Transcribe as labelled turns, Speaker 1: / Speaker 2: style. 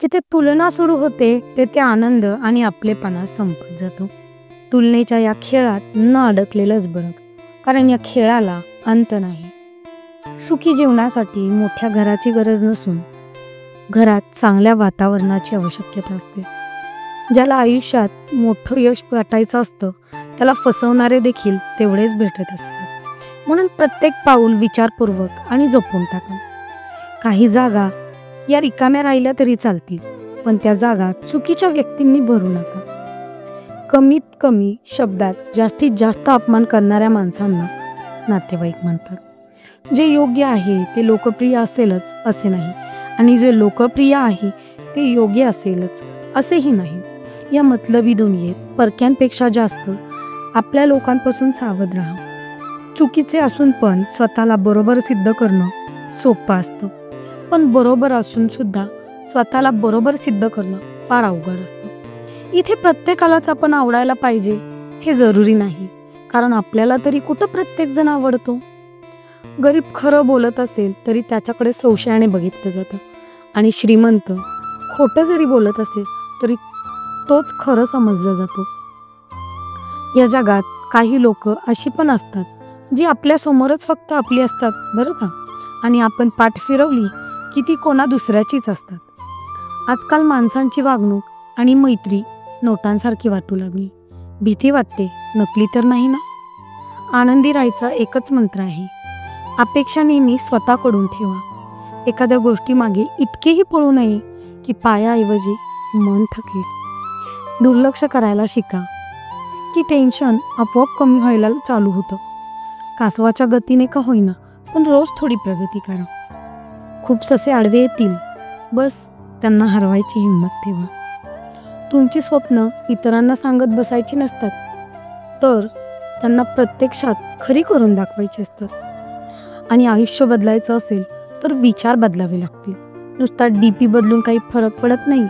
Speaker 1: जिथे तुलना सुरू होते तेथे आनंद आणि आपलेपणा संपत जातो. तुलनेच्या या खेळात न अडकलेलंच बरं, कारण या खेळाला अंत नाही. सुखी जीवनासाठी मोठ्या घराची गरज नसून घरात चांगल्या वातावरणाची आवश्यकता असते. ज्याला आयुष्यात मोठं यश वाटायचं असतं त्याला फसवणारे देखील तेवढेच भेटत असतात. म्हणून प्रत्येक पाऊल विचारपूर्वक आणि जपून टाका. काही जागा या रिकाम्या राहिल्या तरी चालतील, पण त्या जागा चुकीच्या व्यक्तींनी भरू नका. कमीत कमी शब्दात जास्तीत जास्त अपमान करणाऱ्या माणसांना नातेवाईक म्हणतात. जे योग्य आहे ते लोकप्रिय असेलच असे नाही, आणि जे लोकप्रिय आहे ते योग्य असेलच असेही नाही. या मतलबी दुनियेत परक्यांपेक्षा जास्त आपल्या लोकांपासून सावध राहा. चुकीचे असून पण स्वतःला बरोबर सिद्ध करणं सोपं असतं, पण बरोबर असून सुद्धा स्वतःला बरोबर सिद्ध करणं फार अवघड असतं. इथे प्रत्येकालाच आपण आवडायला पाहिजे हे जरुरी नाही, कारण आपल्याला तरी कुठं प्रत्येक जण आवडतो. गरीब खरं बोलत असेल तरी त्याच्याकडे संशयाने बघितलं जातं, आणि श्रीमंत खोटं जरी बोलत असेल तरी तोच खरं समजलं जातो. या जगात काही लोक अशी पण असतात जी आपल्यासमोरच फक्त आपली असतात बरं का, आणि आपण पाठ फिरवली की ती कोणा दुसऱ्याचीच असतात. आजकाल माणसांची वागणूक आणि मैत्री नोटांसारखी वाटू लागली. भीती वाटते, नकली तर नाही ना. आनंदी राहायचा एकच मंत्र आहे, अपेक्षा नेहमी स्वतःकडून ठेवा. एखाद्या गोष्टीमागे इतकेही पळू नये की पायाऐवजी मन थकेल. दुर्लक्ष करायला शिका की टेन्शन आपोआप कमी व्हायला चालू होतं. कासवाच्या गतीने का होईना, पण रोज थोडी प्रगती करा. खूप ससे आडवे येतील, बस त्यांना हरवायची हिंमत ठेवा. तुमची स्वप्न इतरांना सांगत बसायची नसतात, तर त्यांना प्रत्यक्षात खरी करून दाखवायची असतात. आणि आयुष्य बदलायचं असेल तर विचार बदलावे लागतील. नुसता डीपी बदलून काही फरक पडत नाही.